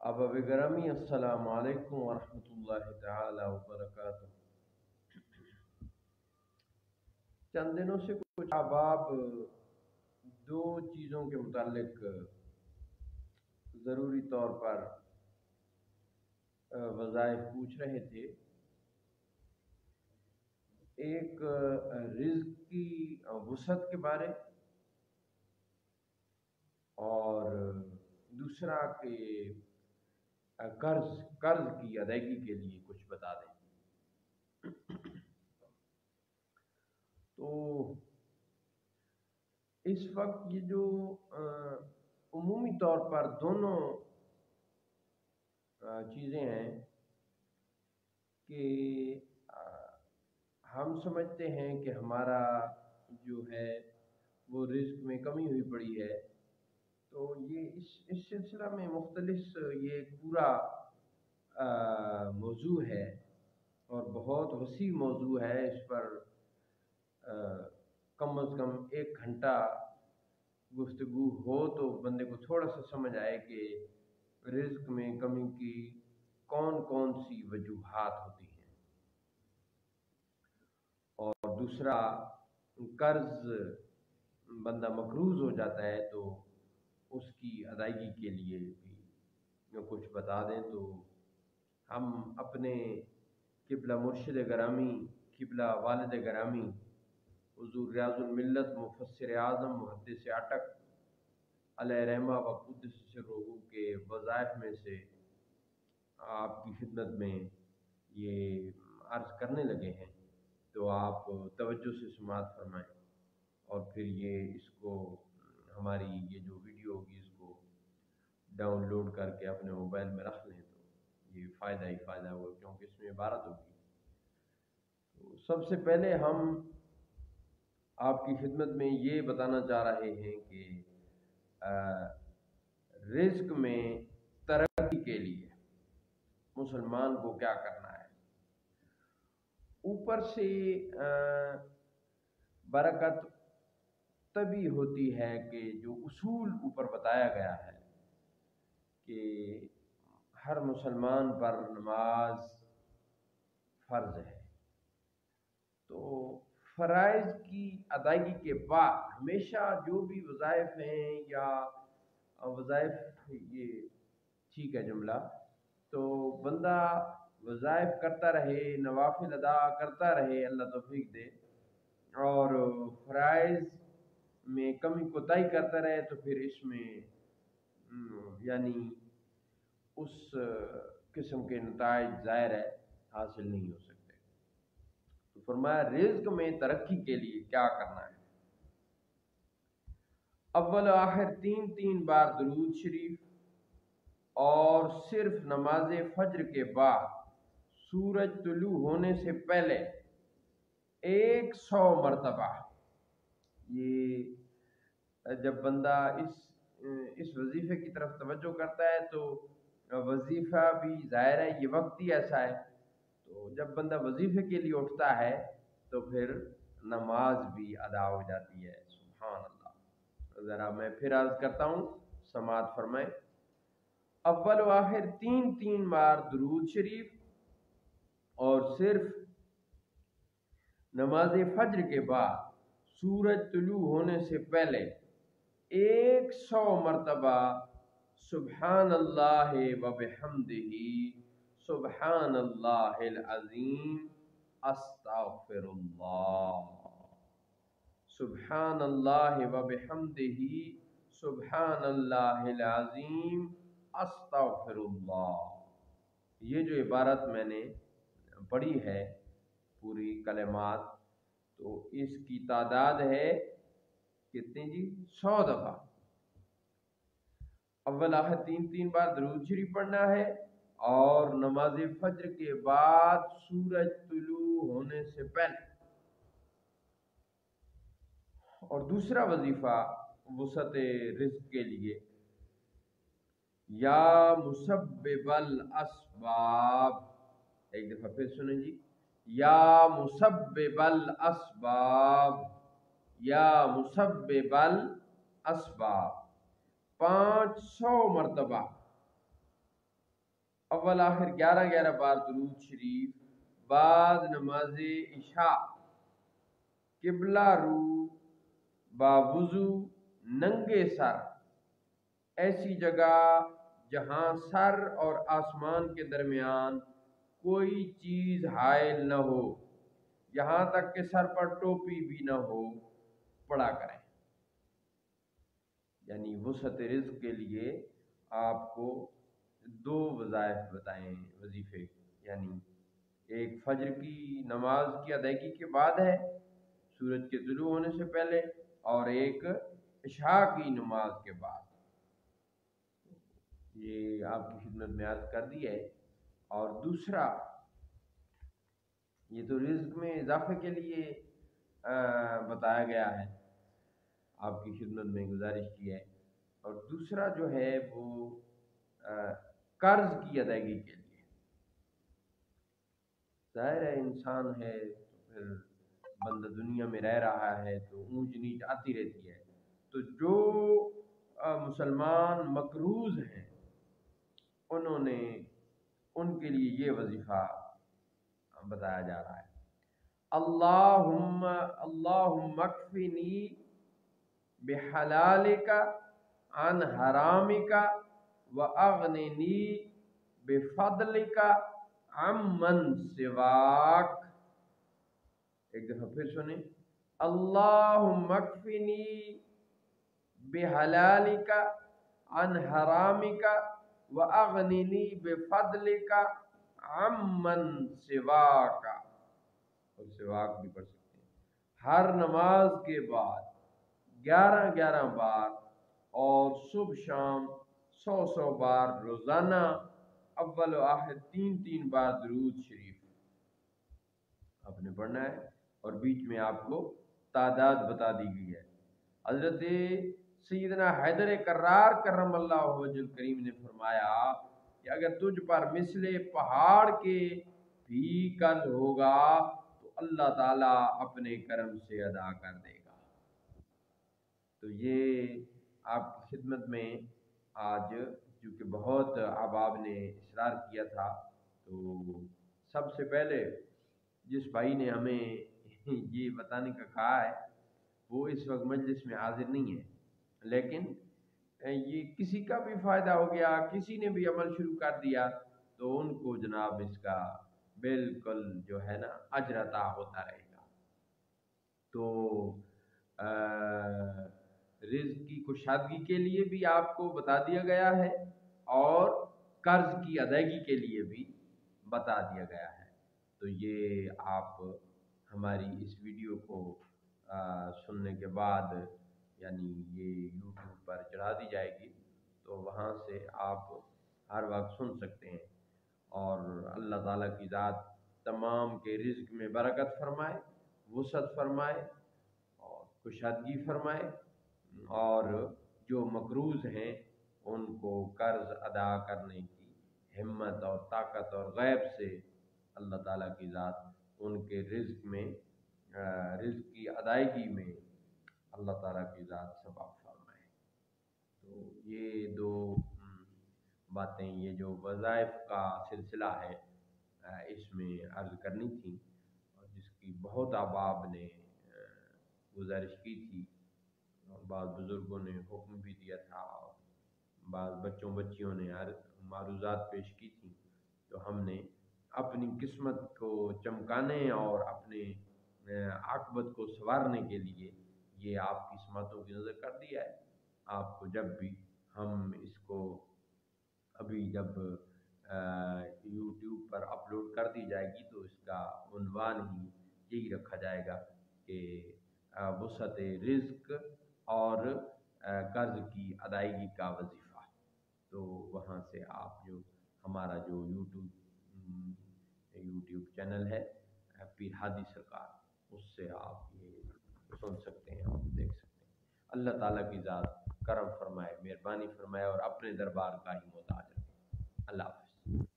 احباب گرامی، السلام علیکم ورحمۃ اللہ تعالی وبرکاتہ۔ چند دنوں سے کچھ احباب دو چیزوں کے متعلق ضروری طور پر وظائف پوچھ رہے تھے۔ ایک رزق کی وسعت کے بارے، اور دوسرا کہ قرض کی ادائیگی کے لیے کچھ بتا دیں۔ تو اس وقت یہ جو عمومی طور پر دونوں چیزیں ہیں کہ ہم سمجھتے ہیں کہ ہمارا جو ہے وہ رزق میں کمی ہوئی پڑی ہے، تو یہ اس سلسلہ میں مختلف یہ ایک پورا موضوع ہے اور بہت وسیع موضوع ہے۔ اس پر کم از کم 1 گھنٹہ گفتگو ہو تو بندے کو تھوڑا سا سمجھ آئے کہ رزق میں کمی کی کون کون سی وجوہات ہوتی ہیں۔ اور دوسرا، قرض بندہ مقروض ہو جاتا ہے تو اس کی ادائیگی کے لیے بھی کچھ بتا دیں۔ تو ہم اپنے قبلہ مرشد گرامی، قبلہ والد گرامی حضور ریاض الملت مفسر اعظم محدث اٹک علیہ رحمہ و قدس سرہ کے وظائف میں سے آپ کی خدمت میں یہ عرض کرنے لگے ہیں، تو آپ توجہ سے سماعت فرمائیں، اور پھر یہ اس کو ہماری یہ جو ویڈیو ہوگی اس کو ڈاؤن لوڈ کر کے اپنے موبائل میں رکھ لیں تو یہ فائدہ ہی فائدہ ہوگا، کیونکہ اس میں عبارت ہوگی۔ تو سب سے پہلے ہم آپ کی خدمت میں یہ بتانا چاہ رہے ہیں کہ رزق میں ترقی کے لیے مسلمان کو کیا کرنا ہے۔ اوپر سے برکت تبھی ہوتی ہے کہ جو اصول اوپر بتایا گیا ہے کہ ہر مسلمان پر نماز فرض ہے، تو فرائض کی ادائیگی کے بعد ہمیشہ جو بھی وظائف ہیں یا وظائف، یہ ٹھیک ہے جملہ، تو بندہ وظائف کرتا رہے، نوافل ادا کرتا رہے، اللہ توفیق دے، اور فرائض میں کمی کوتاہی کرتا رہے تو پھر اس میں یعنی اس قسم کے نتائج ظاہر ہے حاصل نہیں ہو سکتے۔ تو فرمایا رزق میں ترقی کے لیے کیا کرنا ہے۔ اول آخر 3 بار درود شریف، اور صرف نماز فجر کے بعد سورج طلوع ہونے سے پہلے 100 مرتبہ۔ یہ جب بندہ اس وظیفے کی طرف توجہ کرتا ہے تو وظیفہ بھی ظاہر ہے یہ وقت ہی ایسا ہے، تو جب بندہ وظیفے کے لیے اٹھتا ہے تو پھر نماز بھی ادا ہو جاتی ہے۔ سبحان اللہ۔ ذرا میں پھر عرض کرتا ہوں، سماعت فرمائیں۔ اول و آخر 3 بار درود شریف، اور صرف نماز فجر کے بعد سورج طلوع ہونے سے پہلے 100 مرتبہ سبحان اللہ و بحمدہ سبحان اللہ العظیم استغفر اللہ، سبحان اللہ و بحمدہ سبحان اللہ العظیم استغفر اللہ۔ یہ جو عبارت میں نے پڑھی ہے پوری کلمات، تو اس کی تعداد ہے کتنی جی؟ 100 دفعہ۔ اول آخر 3 بار درود شریف پڑھنا ہے، اور نماز فجر کے بعد سورج طلوع ہونے سے پہلے۔ اور دوسرا وظیفہ وسعت رزق کے لیے، یا مسبب الاسباب، ایک دفعہ پھر سنیں جی، یا مسبب الاسباب، یا مسبب الاسباب 500 مرتبہ اول آخر 11 بار درود شریف بعد نماز عشاء قبلہ رو باوضو ننگے سر ایسی جگہ جہاں سر اور آسمان کے درمیان کوئی چیز حائل نہ ہو، یہاں تک کہ سر پر ٹوپی بھی نہ ہو، پڑھا کریں۔ یعنی وسعت رزق کے لیے آپ کو 2 وظائف بتائیں، وظیفے، یعنی ایک فجر کی نماز کی ادائیگی کے بعد ہے سورج کے طلوع ہونے سے پہلے، اور ایک عشاء کی نماز کے بعد۔ یہ آپ کی خدمت میں عرض کر دی ہے۔ اور دوسرا، یہ تو رزق میں اضافے کے لیے بتایا گیا ہے، آپ کی خدمت میں گزارش کی ہے۔ اور دوسرا جو ہے وہ قرض کی ادائیگی کے لیے۔ ظاہر ہے انسان ہے تو پھر بندہ دنیا میں رہ رہا ہے تو اونچ نیچ آتی رہتی ہے، تو جو مسلمان مقروض ہیں انہوں نے، ان کے لیے یہ وظیفہ بتایا جا رہا ہے، اللہم اکفنی بحلالک عن حرامک واغننی بفضلک عمن سواک۔ ایک دفعہ پھر سنیں، اللہم اکفنی بحلالک عن حرامک واغننی بفضلک عمن سواک، اور سواک بھی پڑھ سکتے ہیں۔ ہر نماز کے بعد 11 بار اور صبح شام 100 بار روزانہ اول و آخر 3 بار درود شریف آپ نے پڑھنا ہے، اور بیچ میں آپ کو تعداد بتا دی گئی ہے۔ حضرت سیدنا حیدر کرار کرم اللہ وجہ الکریم نے فرمایا کہ اگر تجھ پر مثل پہاڑ کے بھی قرض ہوگا تو اللہ تعالیٰ اپنے کرم سے ادا کر دے گا۔ تو یہ آپ کی خدمت میں آج چونکہ بہت احباب نے اصرار کیا تھا، تو سب سے پہلے جس بھائی نے ہمیں یہ بتانے کا کہا ہے وہ اس وقت مجلس میں حاضر نہیں ہے، لیکن یہ کسی کا بھی فائدہ ہو گیا، کسی نے بھی عمل شروع کر دیا تو ان کو جناب اس کا بالکل جو ہے نا اجر عطا ہوتا رہے گا۔ تو رزق کی کشادگی کے لیے بھی آپ کو بتا دیا گیا ہے، اور قرض کی ادائیگی کے لیے بھی بتا دیا گیا ہے۔ تو یہ آپ ہماری اس ویڈیو کو سننے کے بعد، یعنی یہ یوٹیوب پر چڑھا دی جائے گی تو وہاں سے آپ ہر وقت سن سکتے ہیں، اور اللہ تعالیٰ کی ذات تمام کے رزق میں برکت فرمائے، وسعت فرمائے اور کشادگی فرمائے، اور جو مقروض ہیں ان کو قرض ادا کرنے کی ہمت اور طاقت اور غیب سے اللہ تعالیٰ کی ذات ان کے رزق میں، رزق کی ادائیگی میں اللہ تعالیٰ کی ذات ثواب فرمائے۔ تو یہ 2 باتیں، یہ جو وظائف کا سلسلہ ہے اس میں عرض کرنی تھی، اور جس کی بہت احباب نے گزارش کی تھی، بعض بزرگوں نے حکم بھی دیا تھا، اور بعض بچوں بچیوں نے معروضات پیش کی تھی، تو ہم نے اپنی قسمت کو چمکانے اور اپنے عاقبت کو سنوارنے کے لیے یہ آپ کی سماعتوں کی نظر کر دیا ہے۔ آپ کو جب بھی ہم اس کو ابھی جب یوٹیوب پر اپلوڈ کر دی جائے گی تو اس کا عنوان ہی یہی رکھا جائے گا کہ وسعت رزق اور قرض کی ادائیگی کا وظیفہ۔ تو وہاں سے آپ جو ہمارا جو یوٹیوب چینل ہے پیر ہادی سرکار، اس سے آپ یہ سن سکتے ہیں اور دیکھ سکتے ہیں۔ اللہ تعالیٰ کی ذات کرم فرمائے، مہربانی فرمائے، اور اپنے دربار کا ہی محتاج رکھے۔ اللہ حافظ۔